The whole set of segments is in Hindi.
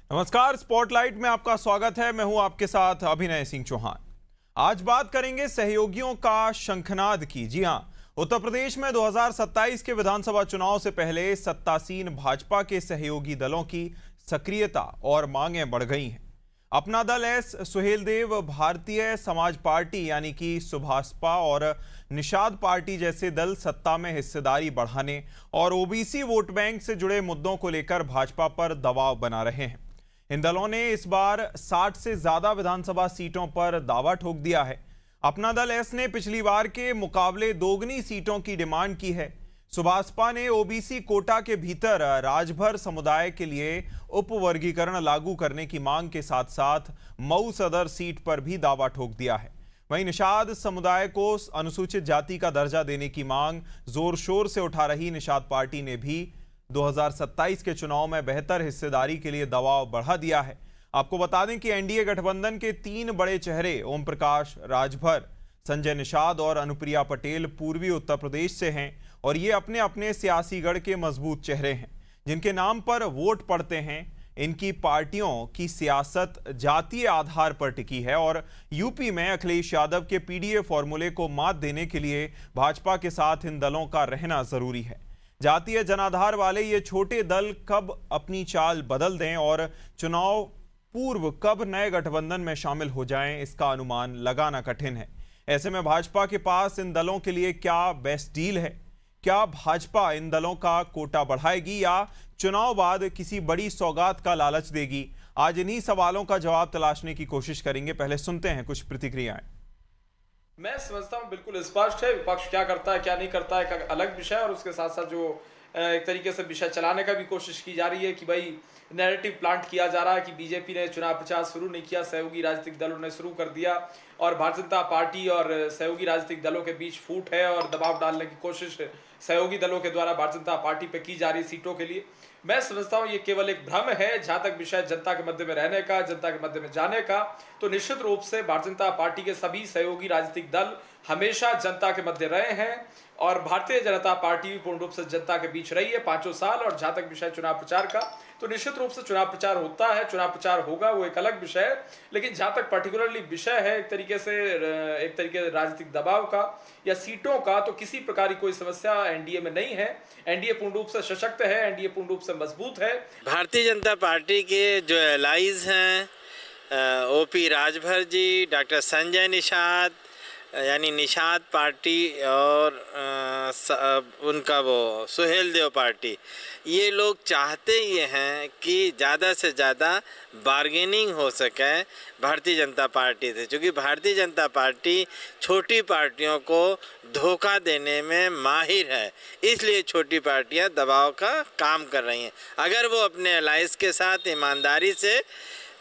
नमस्कार, स्पॉटलाइट में आपका स्वागत है। मैं हूं आपके साथ अभिनय सिंह चौहान। आज बात करेंगे सहयोगियों का शंखनाद की। जी हां, उत्तर प्रदेश में 2027 के विधानसभा चुनाव से पहले सत्तासीन भाजपा के सहयोगी दलों की सक्रियता और मांगें बढ़ गई हैं। अपना दल एस सुहेलदेव, भारतीय समाज पार्टी यानी कि सुभाषपा और निषाद पार्टी जैसे दल सत्ता में हिस्सेदारी बढ़ाने और ओबीसी वोट बैंक से जुड़े मुद्दों को लेकर भाजपा पर दबाव बना रहे हैं। इन दलों ने इस बार 60 से ज्यादा विधानसभा सीटों पर दावा ठोक दिया है। अपना दल एस ने पिछली बार के मुकाबले दोगुनी सीटों की डिमांड की है। सुभाषपा ने ओबीसी कोटा के भीतर राजभर समुदाय के लिए उपवर्गीकरण लागू करने की मांग के साथ साथ मऊ सदर सीट पर भी दावा ठोक दिया है। वहीं निषाद समुदाय को अनुसूचित जाति का दर्जा देने की मांग जोर शोर से उठा रही निषाद पार्टी ने भी 2027 के चुनाव में बेहतर हिस्सेदारी के लिए दबाव बढ़ा दिया है। आपको बता दें कि एनडीए गठबंधन के तीन बड़े चेहरे ओम प्रकाश राजभर, संजय निषाद और अनुप्रिया पटेल पूर्वी उत्तर प्रदेश से हैं और ये अपने अपने सियासी गढ़ के मजबूत चेहरे हैं जिनके नाम पर वोट पड़ते हैं। इनकी पार्टियों की सियासत जातीय आधार पर टिकी है और यूपी में अखिलेश यादव के पीडीए फॉर्मूले को मात देने के लिए भाजपा के साथ इन दलों का रहना जरूरी है। जातीय जनाधार वाले ये छोटे दल कब अपनी चाल बदल दें और चुनाव पूर्व कब नए गठबंधन में शामिल हो जाएं, इसका अनुमान लगाना कठिन है। ऐसे में भाजपा के पास इन दलों के लिए क्या बेस्ट डील है? क्या भाजपा इन दलों का कोटा बढ़ाएगी या चुनाव बाद किसी बड़ी सौगात का लालच देगी? आज इन्हीं सवालों का जवाब तलाशने की कोशिश करेंगे। पहले सुनते हैं कुछ प्रतिक्रियाएं। मैं समझता हूँ बिल्कुल स्पष्ट है, विपक्ष क्या करता है क्या नहीं करता है एक अलग विषय है, और उसके साथ साथ जो एक तरीके से विषय चलाने का भी कोशिश की जा रही है कि भाई नैरेटिव प्लांट किया जा रहा है कि बीजेपी ने चुनाव प्रचार शुरू नहीं किया, सहयोगी राजनीतिक दलों ने शुरू कर दिया और भारतीय जनता पार्टी और सहयोगी राजनीतिक दलों के बीच फूट है और दबाव डालने की कोशिश सहयोगी दलों के द्वारा भारतीय जनता पार्टी पे की जा रही सीटों के लिए। मैं समझता हूँ ये केवल एक भ्रम है। जहां तक विषय जनता के मध्य में रहने का, जनता के मध्य में जाने का, तो निश्चित रूप से भारतीय जनता पार्टी के सभी सहयोगी राजनीतिक दल हमेशा जनता के मध्य रहे हैं और भारतीय जनता पार्टी भी पूर्ण रूप से जनता के बीच रही है 5 साल। और जहां तक विषय चुनाव प्रचार का, तो निश्चित रूप से चुनाव प्रचार होता है, चुनाव प्रचार होगा, वो एक अलग विषय है। लेकिन जहां तक पर्टिकुलरली विषय है एक तरीके से राजनीतिक दबाव का या सीटों का, तो किसी प्रकार की कोई समस्या एनडीए में नहीं है। एनडीए पूर्ण रूप से सशक्त है, एनडीए पूर्ण रूप से मजबूत है। भारतीय जनता पार्टी के जो एलाइज हैं ओपी राजभर जी, डॉक्टर संजय निषाद यानी निषाद पार्टी और उनका वो सुहेलदेव पार्टी, ये लोग चाहते ये हैं कि ज़्यादा से ज़्यादा बार्गेनिंग हो सके भारतीय जनता पार्टी से, क्योंकि भारतीय जनता पार्टी छोटी पार्टियों को धोखा देने में माहिर है। इसलिए छोटी पार्टियां दबाव का काम कर रही हैं। अगर वो अपने अलायंस के साथ ईमानदारी से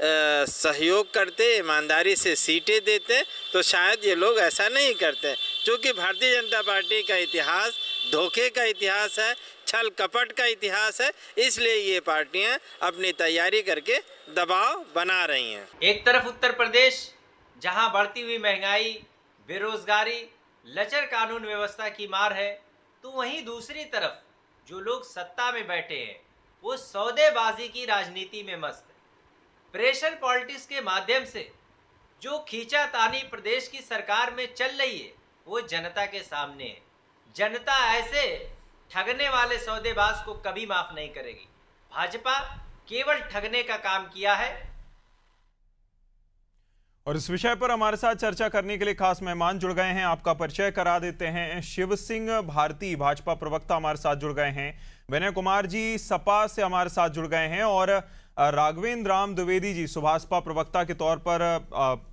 सहयोग करते, ईमानदारी से सीटें देते, तो शायद ये लोग ऐसा नहीं करते। क्योंकि भारतीय जनता पार्टी का इतिहास धोखे का इतिहास है, छल कपट का इतिहास है, इसलिए ये पार्टियां अपनी तैयारी करके दबाव बना रही हैं। एक तरफ उत्तर प्रदेश जहां बढ़ती हुई महंगाई, बेरोजगारी, लचर कानून व्यवस्था की मार है, तो वहीं दूसरी तरफ जो लोग सत्ता में बैठे हैं वो सौदेबाजी की राजनीति में मस्त है। प्रेशर पॉलिटिक्स के माध्यम से जो खींचातानी प्रदेश की सरकार में चल रही है वो जनता के सामने है। जनता ऐसे ठगने वाले सौदेबाज को कभी माफ नहीं करेगी। भाजपा केवल ठगने का काम किया है। और इस विषय पर हमारे साथ चर्चा करने के लिए खास मेहमान जुड़ गए हैं। आपका परिचय करा देते हैं। शिव सिंह भारती, भाजपा प्रवक्ता, हमारे साथ जुड़ गए हैं। विनय कुमार जी सपा से हमारे साथ जुड़ गए हैं और राघवेंद्र राम द्विवेदी जी सुभाषपा प्रवक्ता के तौर पर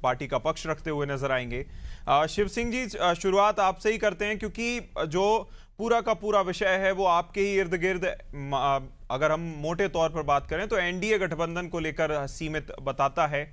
पार्टी का पक्ष रखते हुए नजर आएंगे। शिव सिंह जी, शुरुआत आपसे ही करते हैं क्योंकि जो पूरा का पूरा विषय है वो आपके ही इर्द गिर्द, अगर हम मोटे तौर पर बात करें तो एनडीए गठबंधन को लेकर सीमित बताता है।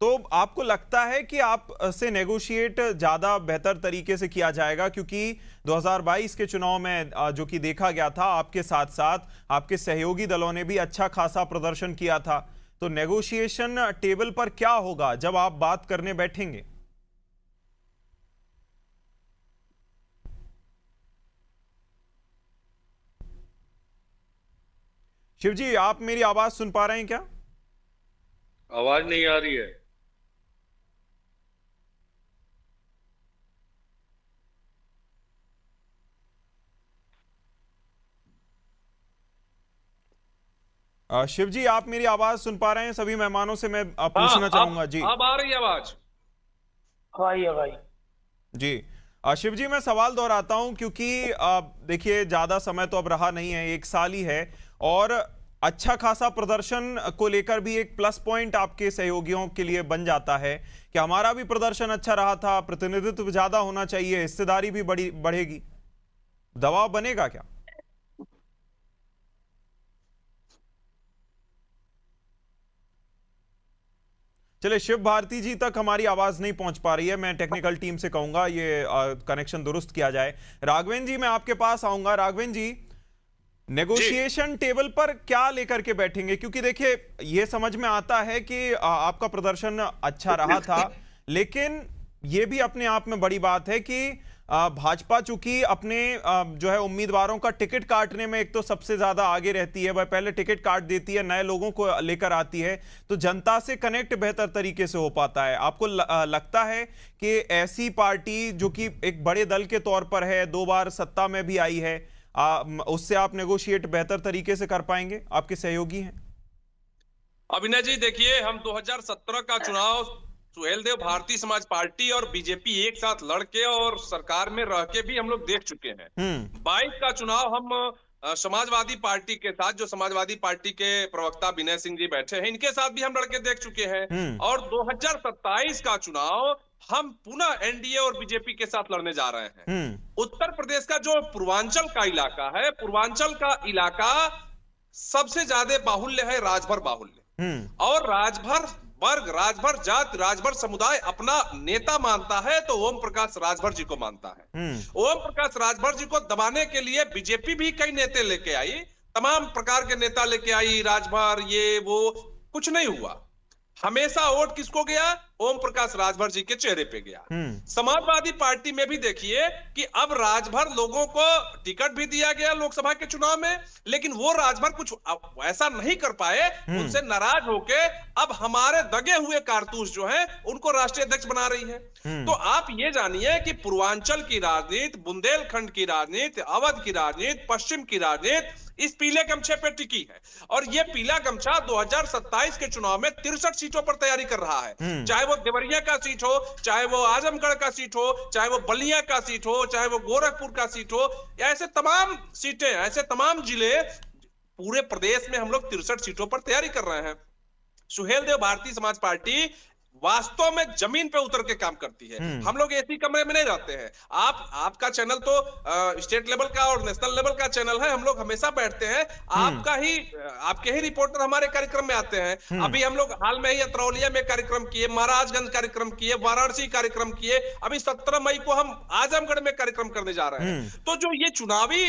तो आपको लगता है कि आप से नेगोशिएट ज़्यादा बेहतर तरीके से किया जाएगा? क्योंकि 2022 के चुनाव में जो कि देखा गया था, आपके साथ साथ आपके सहयोगी दलों ने भी अच्छा खासा प्रदर्शन किया था। तो नेगोशिएशन टेबल पर क्या होगा जब आप बात करने बैठेंगे? शिव जी, आप मेरी आवाज सुन पा रहे हैं क्या? आवाज नहीं आ रही है। शिव जी, आप मेरी आवाज सुन पा रहे हैं? सभी मेहमानों से मैं पूछना हाँ, चाहूंगा जी। अब आ रही है आवाज। भाई जी शिव जी, मैं सवाल दोहराता हूं क्योंकि देखिए ज्यादा समय तो अब रहा नहीं है, 1 साल ही है, और अच्छा खासा प्रदर्शन को लेकर भी एक प्लस पॉइंट आपके सहयोगियों के लिए बन जाता है कि हमारा भी प्रदर्शन अच्छा रहा था, प्रतिनिधित्व ज्यादा होना चाहिए, हिस्सेदारी भी बढ़ेगी। दबाव बनेगा क्या? चलिए, शिव भारती जी तक हमारी आवाज नहीं पहुंच पा रही है, मैं टेक्निकल टीम से कहूंगा ये कनेक्शन दुरुस्त किया जाए। राघवेंद्र जी, मैं आपके पास आऊंगा। राघवेंद्र जी, नेगोशिएशन टेबल पर क्या लेकर के बैठेंगे? क्योंकि देखिए ये समझ में आता है कि आपका प्रदर्शन अच्छा रहा था, लेकिन ये भी अपने आप में बड़ी बात है कि भाजपा चूंकि अपने जो है उम्मीदवारों का टिकट काटने में एक तो सबसे ज्यादा आगे रहती है, वह पहले टिकट काट देती है, नए लोगों को लेकर आती है, तो जनता से कनेक्ट बेहतर तरीके से हो पाता है। आपको लगता है कि ऐसी पार्टी जो कि एक बड़े दल के तौर पर है, 2 बार सत्ता में भी आई है, उससे आप नेगोशिएट बेहतर तरीके से कर पाएंगे? आपके सहयोगी हैं। अभिनय जी देखिए, हम 2017 का चुनाव सुहेलदेव भारतीय समाज पार्टी और बीजेपी एक साथ लड़के और सरकार में रह के भी हम लोग देख चुके हैं। 22 का चुनाव हम समाजवादी पार्टी के साथ, जो समाजवादी पार्टी के प्रवक्ता विनय सिंह जी बैठे हैं, इनके साथ भी हम लड़के देख चुके हैं। और 2027 का चुनाव हम पुनः एनडीए और बीजेपी के साथ लड़ने जा रहे हैं। उत्तर प्रदेश का जो पूर्वांचल का इलाका है, पूर्वांचल का इलाका सबसे ज्यादा बाहुल्य है, राजभर बाहुल्य, और राजभर वर्ग, राजभर जात, राजभर समुदाय अपना नेता मानता है तो ओम प्रकाश राजभर जी को मानता है। ओम प्रकाश राजभर जी को दबाने के लिए बीजेपी भी कई नेता लेके आई, तमाम प्रकार के नेता लेके आई, राजभर ये वो, कुछ नहीं हुआ। हमेशा वोट किसको गया? ओम प्रकाश राजभर जी के चेहरे पे गया। समाजवादी पार्टी में भी देखिए कि अब राजभर लोगों को टिकट भी दिया गया लोकसभा के चुनाव में, लेकिन वो राजभर कुछ ऐसा नहीं कर पाए, उनसे नाराज होके अब हमारे दगे हुए कारतूस जो हैं उनको राष्ट्रीय अध्यक्ष बना रही है। तो आप ये जानिए कि पूर्वांचल की राजनीति, बुंदेलखंड की राजनीति, अवध की राजनीति, पश्चिम की राजनीति इस पीले गमछे पे टिकी है, और ये पीला गमछा 2027 के चुनाव में 63 सीटों पर तैयारी कर रहा है। चाहे वो देवरिया का सीट हो, चाहे वो आजमगढ़ का सीट हो, चाहे वो बलिया का सीट हो, चाहे वो गोरखपुर का सीट हो, ऐसे तमाम सीटें, ऐसे तमाम जिले, पूरे प्रदेश में हम लोग 63 सीटों पर तैयारी कर रहे हैं। सुहेलदेव भारतीय समाज पार्टी वास्तव में जमीन पे उतर के काम करती है। हम लोग एसी कमरे में नहीं रहते हैं। आपका चैनल तो स्टेट लेवल का और नेशनल लेवल का चैनल है, हम लोग हमेशा बैठते हैं, आपके ही रिपोर्टर हमारे कार्यक्रम में आते हैं। अभी हम लोग हाल में ही अतरौलिया में कार्यक्रम किए, महाराजगंज कार्यक्रम किए, वाराणसी कार्यक्रम किए, अभी 17 मई को हम आजमगढ़ में कार्यक्रम करने जा रहे हैं। तो जो ये चुनावी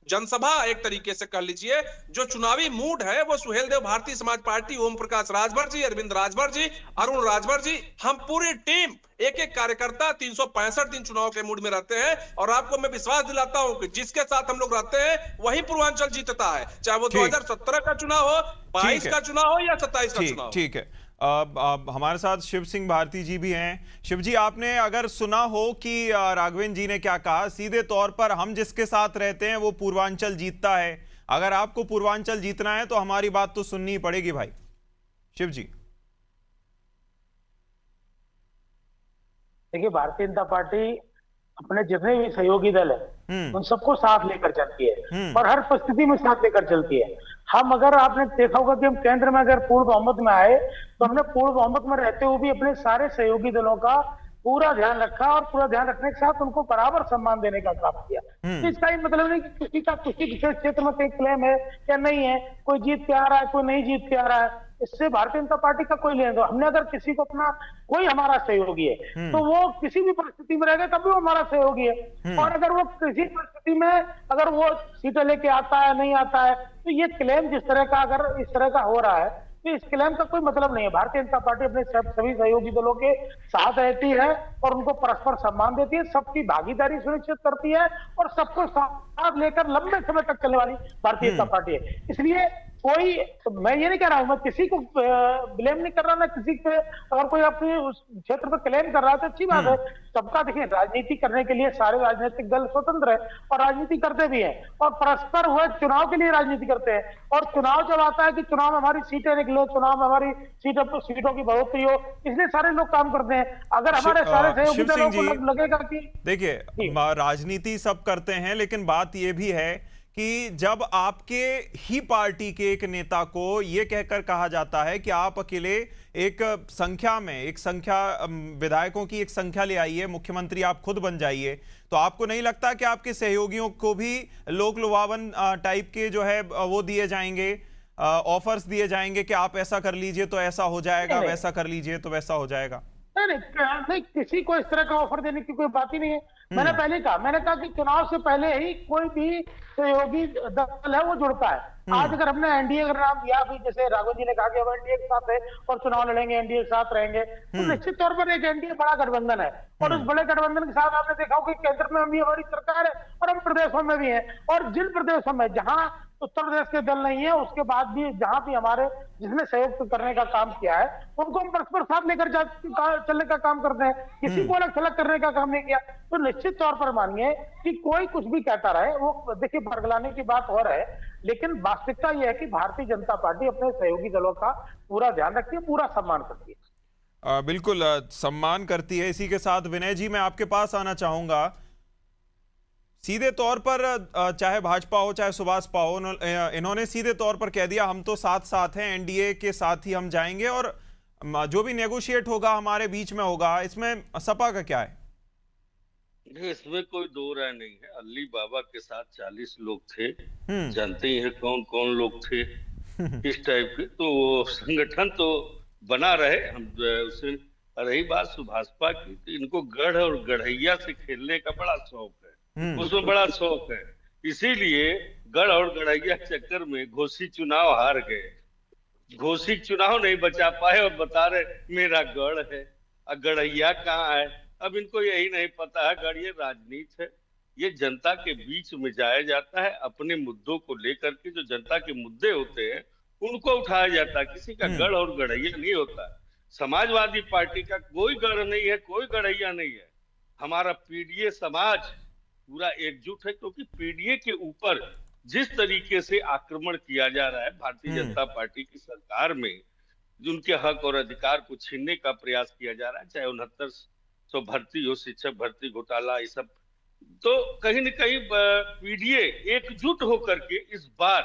जनसभा, एक तरीके से कह लीजिए, जो चुनावी मूड है, वो सुहेलदेव भारतीय समाज पार्टी, ओम प्रकाश राजभर जी, अरविंद राजभर जी, अरुण राजभर जी, हम पूरी टीम, एक एक कार्यकर्ता 365 दिन चुनाव के मूड में रहते हैं। और आपको मैं विश्वास दिलाता हूं कि जिसके साथ हम लोग रहते हैं वही पूर्वांचल जीतता है, चाहे वो 2017 का चुनाव हो, 22 का चुनाव हो या 27 का चुनाव। ठीक है। हमारे साथ शिव सिंह भारती जी भी हैं। शिव जी, आपने अगर सुना हो कि राघवेंद्र जी ने क्या कहा, सीधे तौर पर हम जिसके साथ रहते हैं वो पूर्वांचल जीतता है। अगर आपको पूर्वांचल जीतना है तो हमारी बात तो सुननी ही पड़ेगी भाई। शिव जी देखिए, भारतीय जनता पार्टी अपने जितने भी सहयोगी दल है उन सबको साथ लेकर चलती है और हर परिस्थिति में साथ लेकर चलती है। हम, अगर आपने देखा होगा कि हम केंद्र में अगर पूर्ण बहुमत में आए तो हमने पूर्ण बहुमत में रहते हुए भी अपने सारे सहयोगी दलों का पूरा ध्यान रखा और पूरा ध्यान रखने के साथ उनको बराबर सम्मान देने का काम किया। तो इसका ही मतलब नहीं कि किसी का किसी विशेष क्षेत्र में कोई क्लेम है या नहीं है, कोई जीत के आ रहा है, कोई नहीं जीत के आ रहा है, इससे भारतीय जनता पार्टी का कोई लेना देना। हमने अगर किसी को अपना, कोई हमारा सहयोगी है तो वो किसी भी परिस्थिति में रहेगा तब भी वो हमारा सहयोगी है। और अगर वो किसी परिस्थिति में अगर वो सीटें लेके आता है, नहीं आता है, तो ये क्लेम जिस तरह का अगर इस तरह का हो रहा है तो इस क्लेम का कोई मतलब नहीं है। भारतीय जनता पार्टी अपने सभी सहयोगी दलों के साथ रहती है और उनको परस्पर सम्मान देती है, सबकी भागीदारी सुनिश्चित करती है और सबको साथ लेकर लंबे समय तक चलने वाली भारतीय जनता पार्टी है। इसलिए कोई, मैं ये नहीं कह रहा हूं, मैं किसी को ब्लेम नहीं कर रहा, ना किसी पे अगर कोई अपने उस क्षेत्र पर क्लेम कर रहा है तो अच्छी बात है। सबका देखिए, राजनीति करने के लिए सारे राजनीतिक दल स्वतंत्र है और राजनीति करते भी हैं और परस्पर हुए चुनाव के लिए राजनीति करते हैं। और चुनाव जब आता है कि चुनाव में हमारी सीटें निकले, चुनाव में हमारी सीटों की बढ़ोतरी हो, इसलिए सारे लोग काम करते हैं। अगर हमारे सारे सहयोगी दलों को लगेगा कि देखिए राजनीति सब करते हैं, लेकिन बात यह भी है कि जब आपके ही पार्टी के एक नेता को यह कहकर कहा जाता है कि आप अकेले एक संख्या विधायकों की एक संख्या ले आइए, मुख्यमंत्री आप खुद बन जाइए, तो आपको नहीं लगता कि आपके सहयोगियों को भी लोक लुभावन टाइप के जो है वो दिए जाएंगे, ऑफर्स दिए जाएंगे कि आप ऐसा कर लीजिए तो ऐसा हो जाएगा, वैसा कर लीजिए तो वैसा हो जाएगा? नहीं, किसी को इस तरह का ऑफर देने की कोई बात ही नहीं है। मैंने पहले कहा कि चुनाव से पहले ही कोई भी सहयोगी दल है वो जुड़ता है। आज अगर हमने एनडीए का नाम दिया, भी जैसे राघव जी ने कहा कि हम एनडीए के साथ है और चुनाव लड़ेंगे, एनडीए के साथ रहेंगे, तो निश्चित तौर पर एक एनडीए बड़ा गठबंधन है और उस बड़े गठबंधन के साथ आपने देखा होगा कि केंद्र में भी हमारी सरकार है और हम प्रदेशों में भी हैं। और जिन प्रदेशों में जहां उत्तर प्रदेश के दल नहीं है, उसके बाद भी जहां भी हमारे जिसने सहयोग करने का काम किया है, उनको हम परस्पर साथ लेकर चलने का काम करते हैं, किसी को अलग थलग करने का काम नहीं किया। तो निश्चित तौर पर मानिए कि कोई कुछ भी कहता रहे, वो देखिए भड़कलाने की बात हो रहा है, लेकिन वास्तविकता यह है कि भारतीय जनता पार्टी अपने सहयोगी दलों का पूरा ध्यान रखती है, पूरा सम्मान करती है। बिल्कुल सम्मान करती है। इसी के साथ विनय जी, मैं आपके पास आना चाहूंगा। सीधे तौर पर चाहे भाजपा हो चाहे सुभाषपा हो, इन्होंने सीधे तौर पर कह दिया हम तो साथ साथ हैं, एनडीए के साथ ही हम जाएंगे और जो भी नेगोशिएट होगा हमारे बीच में होगा। इसमें सपा का क्या है? इसमें कोई दो राय नहीं है। अली बाबा के साथ 40 लोग थे, जानते ही है कौन कौन लोग थे किस टाइप के, तो वो संगठन तो बना रहे। हम उसे, रही बात सुभाषपा की, तो इनको गढ़ और गढ़ैया से खेलने का बड़ा शौक है, उसमें बड़ा शौक है, इसीलिए गढ़ और गढ़ैया चक्कर में घोसी चुनाव हार गए। घोसी चुनाव नहीं बचा पाए और बता रहे मेरा गढ़ है और गढ़ैया कहाँ है। अब इनको यही नहीं पता है, गढ़ ये राजनीति है, ये जनता के बीच में जाया जाता है, अपने मुद्दों को लेकर के जो जनता के मुद्दे होते हैं उनको उठाया जाता है, किसी का गढ़ और गढ़ैया नहीं होता। समाजवादी पार्टी का कोई गढ़ नहीं है, कोई गढ़ैया नहीं है। हमारा पीडीए समाज पूरा एकजुट है, क्योंकि पीडीए के ऊपर जिस तरीके से आक्रमण किया जा रहा है भारतीय जनता पार्टी की सरकार में, उनके हक और अधिकार को छीनने का प्रयास किया जा रहा है, चाहे 6900 भर्ती हो, शिक्षक भर्ती घोटाला, ये सब, तो कहीं न कहीं पीडीए एकजुट होकर के इस बार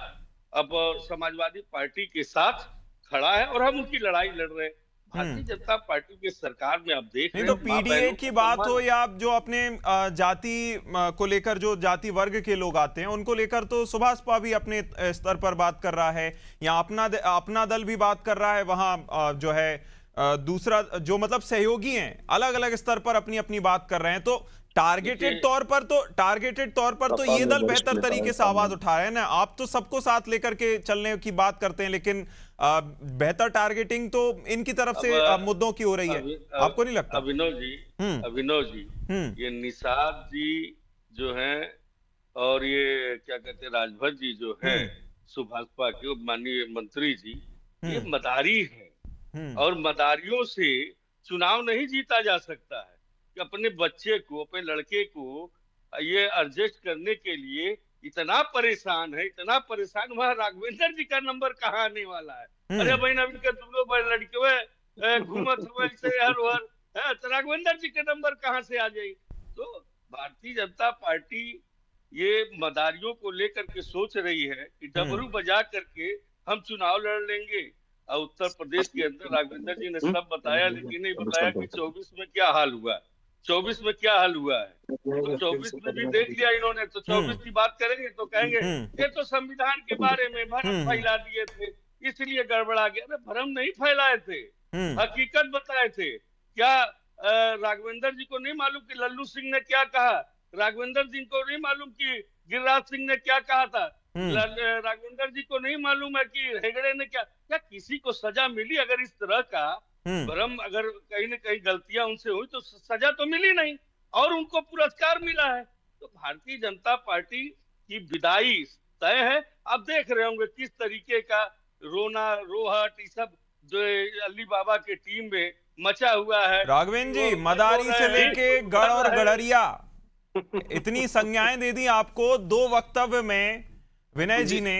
अब समाजवादी पार्टी के साथ खड़ा है और हम उनकी लड़ाई लड़ रहे हैं। भारतीय जनता पार्टी की सरकार में आप देख रहे हैं, तो पीडीए की बात हो या जो अपने जाति को लेकर जो जाति वर्ग के लोग आते हैं उनको लेकर, तो सुभाषपा भी अपने स्तर पर बात कर रहा है, या अपना दल भी बात कर रहा है, वहां जो है दूसरा जो मतलब सहयोगी हैं अलग अलग स्तर पर अपनी अपनी बात कर रहे हैं। तो टारगेटेड तौर पर तो ये दल बेहतर तरीके से आवाज उठा रहे हैं ना। आप तो सबको साथ लेकर के चलने की बात करते हैं, लेकिन बेहतर टारगेटिंग तो इनकी तरफ से मुद्दों की हो रही है, आपको नहीं लगता? अभिनव जी, ये निषाद जी जो हैं और ये क्या कहते हैं राजभर जी जो हैं सुभाषपा के माननीय मंत्री जी, ये मदारी है और मदारियों से चुनाव नहीं जीता जा सकता है। कि अपने बच्चे को, अपने लड़के को ये एडजस्ट करने के लिए इतना परेशान है, इतना परेशान। वह राघवेंद्र जी का नंबर कहाँ आने वाला है? अरे भाई नवीन के तुम लोग लड़के घूमत हुए से हर तो राघवेंद्र जी का नंबर कहाँ से आ जाए? तो भारतीय जनता पार्टी ये मदारियों को लेकर के सोच रही है कि डमरू बजा करके हम चुनाव लड़ लेंगे। और उत्तर प्रदेश के अंदर राघवेंद्र जी ने सब बताया, लेकिन नहीं बताया कि 24 में क्या हाल हुआ, 24 में क्या हाल हुआ है। तो 24 में भी देख लिया इन्होंने, तो 24 की बात करेंगे तो कहेंगे ये तो संविधान के बारे में भ्रम फैला दिए थे इसलिए गड़बड़ा गया। अरे भ्रम नहीं फैलाए थे, हकीकत बताए थे। क्या राघवेंद्र जी को नहीं मालूम कि लल्लू सिंह ने क्या कहा? राघवेंद्र जी को नहीं मालूम कि गिरिराज सिंह ने क्या कहा था? राघवेंद्र जी को नहीं मालूम है कि हेगड़े ने क्या? किसी को सजा मिली? अगर इस तरह का भ्रम, अगर कहीं न कहीं गलतियां उनसे हुई तो सजा तो मिली नहीं और उनको पुरस्कार मिला है। तो भारतीय जनता पार्टी की विदाई तय है। आप देख रहे होंगे किस तरीके का रोना रोहट ये सब जो अली बाबा के टीम में मचा हुआ है। राघवेंद्र जी, मदारी से लेके गढ़ और गड़रिया इतनी संज्ञाएं दे दी आपको 2 वक्तव्य में विनय जी ने,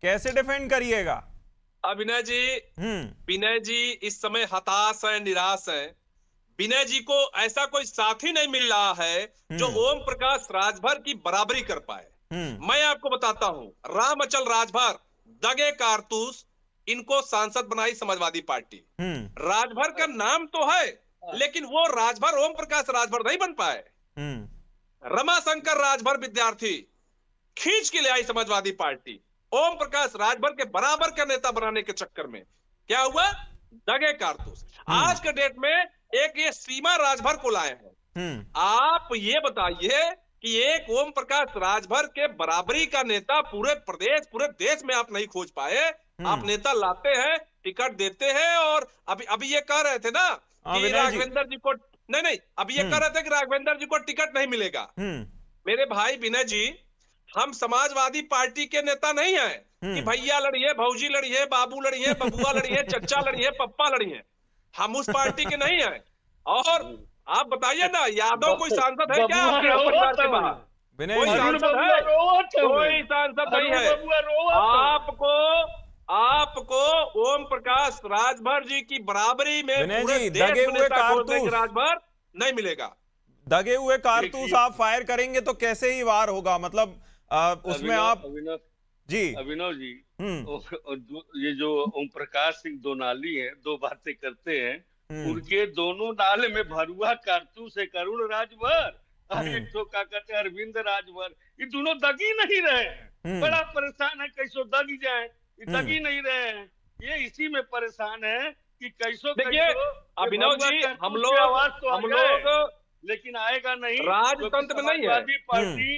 कैसे डिफेंड करिएगा? विनय जी इस समय हताश है, निराश है। विनय जी को ऐसा कोई साथी नहीं मिल रहा है जो ओम प्रकाश राजभर की बराबरी कर पाए। मैं आपको बताता हूं, राम अचल राजभर, दगे कारतूस, इनको सांसद बनाई समाजवादी पार्टी। राजभर का नाम तो है लेकिन वो राजभर ओम प्रकाश राजभर नहीं बन पाए। रमाशंकर राजभर विद्यार्थी खींच के ले आई समाजवादी पार्टी, ओम प्रकाश राजभर के बराबर का नेता बनाने के चक्कर में क्या हुआ? दगे कारतूस। आज के डेट में एक ये सीमा राजभर को लाए हैं। आप ये बताइए कि एक ओम प्रकाश राजभर के बराबरी का नेता पूरे प्रदेश, पूरे देश में आप नहीं खोज पाए। आप नेता लाते हैं, टिकट देते हैं, और अभी ये कह रहे थे ना कि राघवेंद्र जी को नहीं, अभी ये कह रहे थे कि राघवेंद्र जी को टिकट नहीं मिलेगा। मेरे भाई विनय जी, हम समाजवादी पार्टी के नेता नहीं हैं कि भैया लड़िए, भौजी लड़िए, बाबू लड़िए, बबुआ लड़िए, चचा लड़िए, पप्पा लड़िए। हम उस पार्टी के नहीं हैं। और आप बताइए ना, यादव कोई सांसद है क्या आपके परिवार के बाहर? कोई सांसद है? कोई सांसद नहीं है। आपको ओम प्रकाश राजभर जी की बराबरी में पूरे देश में नेता खोजने के राजभर नहीं मिलेगा। दगे हुए कारतूस आप फायर करेंगे तो कैसे ही वार होगा? मतलब उसमें आप अभिनव जी ये जो ओम प्रकाश सिंह दो नाली हैं, 2 बातें करते हैं, उनके दोनों नाले में भरुआ कारतूस है, अरुण राजभर और एक तो क्या कहते हैं अरविंद राजभर। ये दोनों दगी नहीं रहे हैं। बड़ा परेशान है, कैसो दगी जाए, दगी नहीं रहे हैं। ये इसी में परेशान है कि कैसो देखिए अभिनव जी, हम लोग लेकिन आएगा नहीं। राजतंत्र में नहीं है,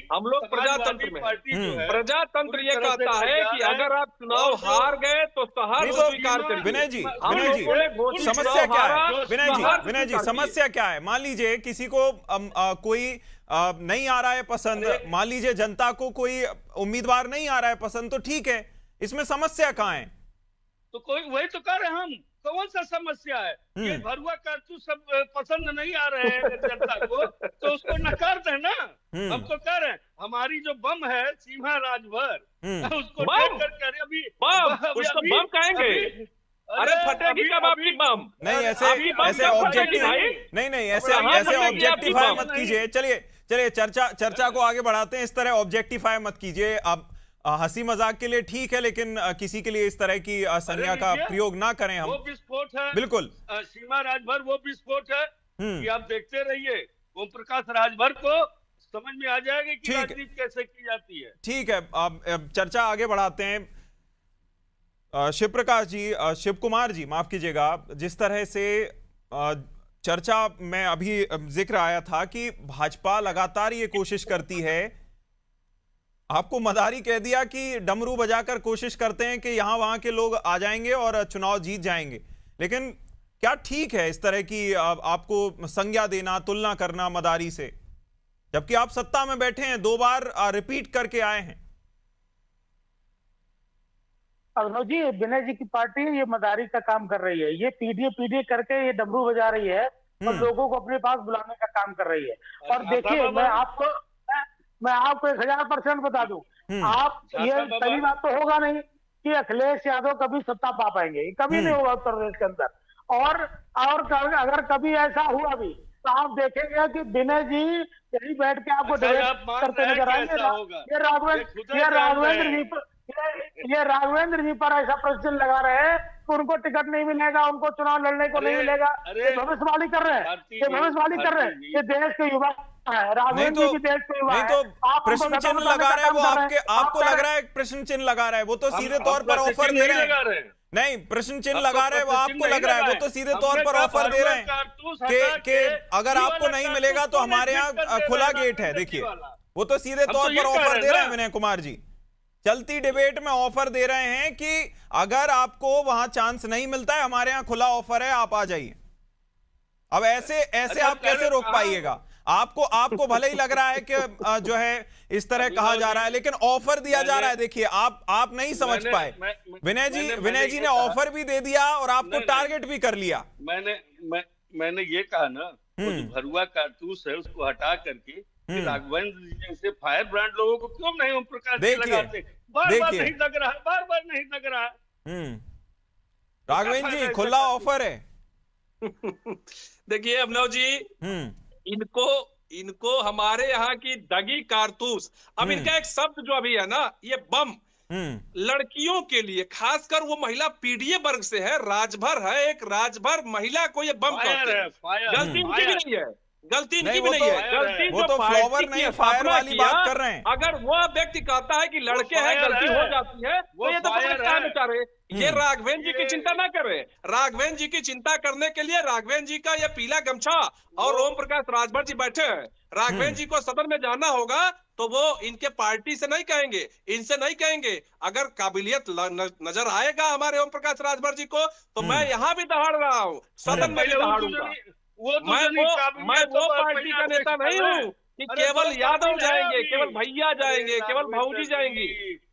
हम लोग प्रजातंत्र में। प्रजातंत्र ये कहता है कि अगर आप चुनाव हार गए तो सहार स्वीकार करिए। विनय जी, समस्या क्या है? विनय जी, समस्या क्या है? मान लीजिए किसी को कोई नहीं आ रहा है पसंद, मान लीजिए जनता को कोई उम्मीदवार नहीं आ रहा है पसंद, तो ठीक है, इसमें समस्या कहाँ है? तो कोई वही तो कह रहे हैं हम, कौन सा समस्या है? ये भरुआ कारतूस सब पसंद नहीं आ रहे हैं जनता को, तो उसको नकार दे ना। हम तो कह रहे हैं हमारी जो बम है सीमा राजभर, उसको उसको बम कहेंगे। अरे फटेगी कब आपकी बम? नहीं, ऐसे ऑब्जेक्टिव नहीं, ऐसे ऑब्जेक्टिफाई मत कीजिए। चलिए चर्चा को आगे बढ़ाते हैं। इस तरह ऑब्जेक्टिफाई मत कीजिए। अब हंसी मजाक के लिए ठीक है, लेकिन किसी के लिए इस तरह की संज्ञा का प्रयोग ना करें हम। वो विस्फोट है, बिल्कुल सीमा राजभर वो विस्फोट है कि आप देखते रहिए। ओम प्रकाश राजभर को समझ में आ जाएगा कि राजनीति कैसे की जाती है। ठीक है, अब चर्चा आगे बढ़ाते हैं। शिव प्रकाश जी, शिव कुमार जी माफ कीजिएगा, जिस तरह से चर्चा में अभी जिक्र आया था कि भाजपा लगातार ये कोशिश करती है, आपको मदारी कह दिया कि डमरू बजाकर कोशिश करते हैं कि यहां वहां के लोग आ जाएंगे और चुनाव जीत जाएंगे, लेकिन क्या ठीक है इस तरह की आपको संज्ञा देना, तुलना करना मदारी से, जबकि आप सत्ता में बैठे हैं, 2 बार रिपीट करके आए हैं? अभिनव जी, विनय जी की पार्टी ये मदारी का काम कर रही है। ये पीडीए करके ये डमरू बजा रही है और लोगों को अपने पास बुलाने का काम कर रही है। और देखिए, मैं आपको 1000% बता दूं, आप ये पहली बात तो होगा नहीं कि अखिलेश यादव कभी सत्ता पा पाएंगे, कभी नहीं होगा उत्तर प्रदेश के अंदर। और अगर कभी ऐसा हुआ भी तो आप देखेंगे कि विनय जी यही बैठ के आपको डिबेट करते नजर आएंगे। ये राघवेंद्र जी पर ऐसा प्रश्न लगा रहे हैं कि उनको टिकट नहीं मिलेगा, उनको चुनाव लड़ने को नहीं मिलेगा। ये भविष्यवाणी कर रहे हैं, ये देश के युवा है। राघवेंद्र जी देश के युवा है। तो प्रश्न चिन्ह लगा रहे हैं वो, आपको लग रहा है प्रश्न चिन्ह लगा रहा है, वो तो सीधे तौर पर ऑफर दे रहे हैं। नहीं, प्रश्न चिन्ह लगा रहे हैं वो, आपको लग रहा है वो तो सीधे तौर पर ऑफर दे रहे हैं कि अगर आपको नहीं मिलेगा तो हमारे यहाँ खुला गेट है। देखिए, वो तो सीधे तौर पर ऑफर दे रहे हैं विनय कुमार जी, चलती डिबेट में ऑफर दे रहे हैं कि अगर आपको वहां चांस नहीं मिलता है, हमारे यहाँ खुला ऑफर है, आप आ जाइए। अब ऐसे आप कैसे रोक पाइएगा? आपको भले ही लग रहा है कि जो है इस तरह कहा जा रहा है, लेकिन ऑफर दिया जा रहा है। देखिए आप नहीं समझ पाए। विनय जी ने ऑफर भी दे दिया और आपको टारगेट भी कर लिया। मैंने ये कहा ना, वो जो भरुआ कारतूस है उसको हटा करके राघवेंद्र जी जैसे फायर ब्रांड लोगों को क्यों नहीं ओम प्रकाश जी लगाते? बार नहीं लग रहा, बार नहीं लग रहा। राघवेंद्र जी खुला ऑफर है। देखिए अभिनव जी, इनको हमारे यहाँ की दगी कारतूस, अब इनका एक शब्द जो अभी है ना, ये बम लड़कियों के लिए, खासकर वो महिला पीडीए वर्ग से है, राजभर है, एक राजभर महिला को ये बम कहते हैं। गलती इनकी भी नहीं है, गलती इनकी भी नहीं है, गलती वो तो फ्लावर नहीं फायर वाली बात कर रहे हैं। अगर वो व्यक्ति कहता है कि लड़के हैं गलती हो जाती है, तो ये तो बेचारे ये राघवेंद्र जी की चिंता ना करे। राघवेंद्र जी की चिंता करने के लिए राघवेंद्र जी का ये पीला गमछा और ओम प्रकाश राजभर जी बैठे हैं। राघवेंद्र जी को सदन में जाना होगा तो वो इनके पार्टी से नहीं कहेंगे, इनसे नहीं कहेंगे। अगर काबिलियत नजर आएगा हमारे ओम प्रकाश राजभर जी को, तो मैं यहाँ भी दहाड़ रहा हूँ, सदन में भी दहाड़ूंगा। मैं वो पार्टी का नेता नहीं हूँ कि केवल यादव जाएंगे, केवल भैया जाएंगे, केवल भाऊजी जाएंगी।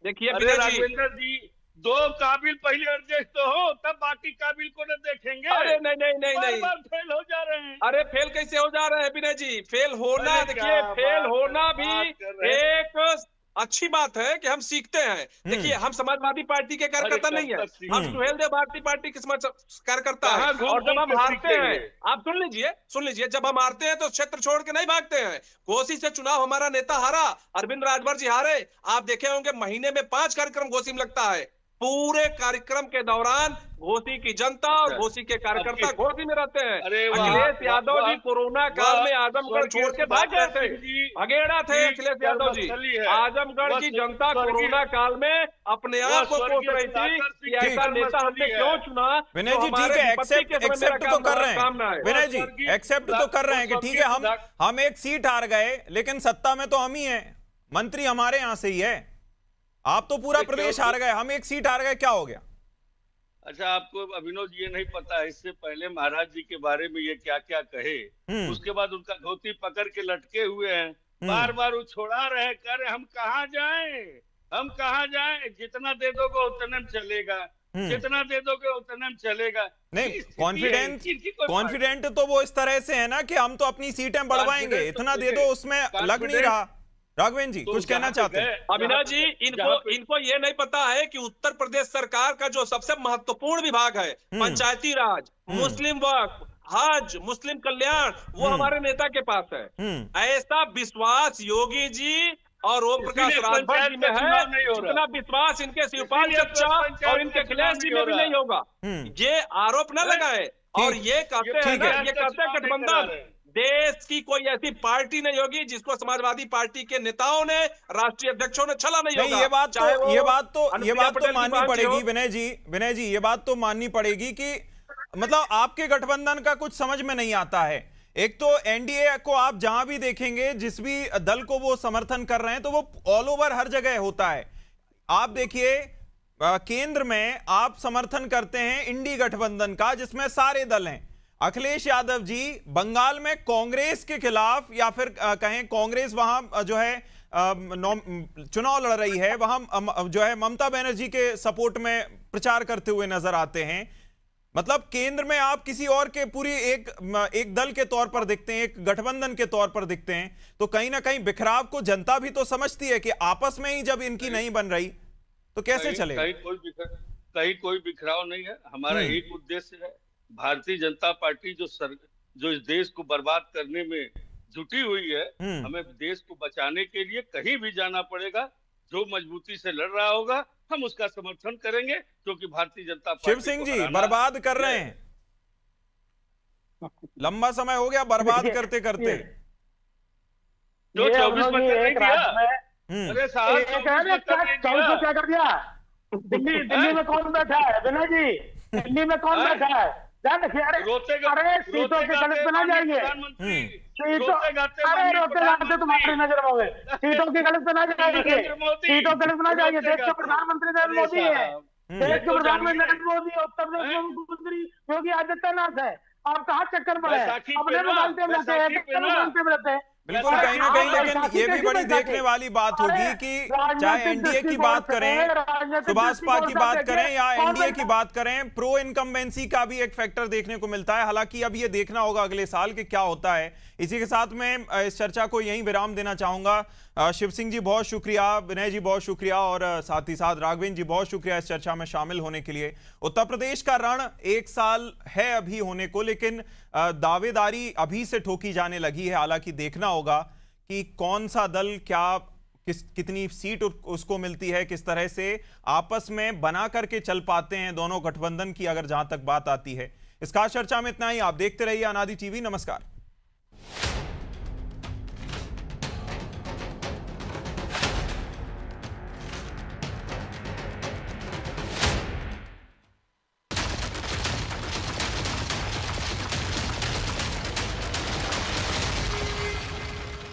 देखिए राघवेंद्र जी, दो काबिल पहले एडजस्ट तो हो, तब बाकी काबिल को न देखेंगे। अरे नहीं बार फेल हो जा रहे हैं। अरे फेल कैसे हो जा रहे हैं विनय जी? फेल होना, देखिए फेल होना भी एक अच्छी बात है कि हम सीखते हैं। देखिए हम समाजवादी पार्टी के कार्यकर्ता नहीं है, हम सुहेल देव भारती पार्टी के कार्यकर्ता है। और जब हम हारते हैं, आप सुन लीजिए, जब हम हारते हैं तो क्षेत्र छोड़ के नहीं भागते हैं। घोसी से चुनाव हमारा नेता हारा, अरविंद राजभर जी हारे। आप देखे होंगे महीने में 5 कार्यक्रम घोसी में लगता है। पूरे कार्यक्रम के दौरान घोसी की जनता और घोसी के कार्यकर्ता घोसी में रहते हैं। अखिलेश यादव जी कोरोना काल में आजमगढ़ छोड़ के भाग गए थे, भगेड़ा थे अखिलेश यादव जी। आजमगढ़ की जनता कोरोना काल में अपने आप को कोस रही थी कि ऐसा नेता हमने क्यों चुना। विनय जी ठीक है, एक्सेप्ट तो कर रहे हैं। विनय जी एक्सेप्ट तो कर रहे हैं कि ठीक है हम एक सीट हार गए, लेकिन सत्ता में तो हम ही हैं, मंत्री हमारे यहां से ही है। आप तो पूरा प्रदेश हार गए, हम एक सीट हार गए, क्या हो गया? अच्छा, आपको अभिनव जी ये नहीं पता है, इससे पहले महाराज जी के बारे में ये क्या क्या कहे, उसके बाद उनका धोती पकड़ के लटके हुए हैं, बार बार वो छोड़ा रहे, कह रहे हम कहाँ जाएं, जितना दे दोगे उतना में चलेगा, जितना दे दोगे उतना में चलेगा। नहीं, कॉन्फिडेंट तो वो इस तरह से है ना कि हम तो अपनी सीटें बढ़वाएंगे, इतना दे दो, उसमें लग नहीं रहा। राघवेंद्र जी कुछ कहना चाहते हैं? अविनाश जी, इनको ये नहीं पता है कि उत्तर प्रदेश सरकार का जो सबसे महत्वपूर्ण विभाग है, पंचायती राज, मुस्लिम वक्फ, हज, मुस्लिम कल्याण, वो हमारे नेता के पास है। ऐसा विश्वास योगी जी और ओम प्रकाश राजभर जी में है जितना विश्वास इनके शिवपाल चच्चा और इनके अखिलेश जी में भी नहीं होगा। ये आरोप न लगाए। और ये कहते हैं गठबंधन, देश की कोई ऐसी पार्टी नहीं होगी जिसको समाजवादी पार्टी के नेताओं ने, राष्ट्रीय अध्यक्षों ने छला नहीं होगा। ये बात तो माननी पड़ेगी विनय जी, ये बात तो माननी पड़ेगी कि मतलब आपके गठबंधन का कुछ समझ में नहीं आता है। एक तो एनडीए को आप जहां भी देखेंगे, जिस भी दल को वो समर्थन कर रहे हैं, तो वो ऑल ओवर हर जगह होता है। आप देखिए केंद्र में आप समर्थन करते हैं इंडी गठबंधन का, जिसमें सारे दल हैं। अखिलेश यादव जी बंगाल में कांग्रेस के खिलाफ, या फिर कहें कांग्रेस वहां जो है चुनाव लड़ रही है, वहां जो है ममता बनर्जी के सपोर्ट में प्रचार करते हुए नजर आते हैं। मतलब केंद्र में आप किसी और के पूरी एक दल के तौर पर दिखते हैं, एक गठबंधन के तौर पर दिखते हैं। तो कहीं ना कहीं बिखराव को जनता भी तो समझती है कि आपस में ही जब इनकी नहीं बन रही तो कैसे चलेगा? कहीं कोई बिखराव नहीं है। हमारा एक उद्देश्य है, भारतीय जनता पार्टी जो इस देश को बर्बाद करने में जुटी हुई है, हमें देश को बचाने के लिए कहीं भी जाना पड़ेगा। जो मजबूती से लड़ रहा होगा हम उसका समर्थन करेंगे, क्योंकि भारतीय जनता पार्टी शिव सिंह जी बर्बाद कर रहे हैं, लंबा समय हो गया बर्बाद करते करते। जो 24 में नहीं दिया, अरे साहब 24 में क्या कर दिया? दिल्ली में कौन बैठा है विनय जी? दिल्ली में कौन बैठा है? ध्यान रखिए। अरे सीटों के गलत पे ना जाएंगे, अरे रोते गाते तुम्हारी नजर में हो गए। सीटों के गलत पे ना जाएंगे, सीटों के गलत पे ना जाएंगे। देश के प्रधानमंत्री नरेंद्र मोदी है, देश के प्रधानमंत्री नरेंद्र मोदी, उत्तर प्रदेश के मुख्यमंत्री योगी आदित्यनाथ है। आप कहाँ चक्कर में है? बैसाखी अपने पे ना, मोबाइल पे रहते हैं, बैसाखी पे ना। मोबाइल पे रहते हैं। बिल्कुल, कहीं ना कहीं, लेकिन ये भी बड़ी देखने वाली बात होगी कि चाहे एनडीए की बात करें, सुभाषपा की बात करें या एनडीए की बात करें, प्रो इनकम्बेंसी का भी एक फैक्टर देखने को मिलता है। हालांकि अब ये देखना होगा अगले साल कि क्या होता है। इसी के साथ मैं इस चर्चा को यहीं विराम देना चाहूंगा। शिव सिंह जी बहुत शुक्रिया, विनय जी बहुत शुक्रिया, और साथ ही साथ राघवेंद्र जी बहुत शुक्रिया इस चर्चा में शामिल होने के लिए। उत्तर प्रदेश का रण 1 साल है अभी होने को, लेकिन दावेदारी अभी से ठोकी जाने लगी है। हालांकि देखना होगा कि कौन सा दल कितनी सीट उसको मिलती है, किस तरह से आपस में बना करके चल पाते हैं दोनों गठबंधन की, अगर जहां तक बात आती है। इस खास चर्चा में इतना ही। आप देखते रहिए अनादि टीवी। नमस्कार।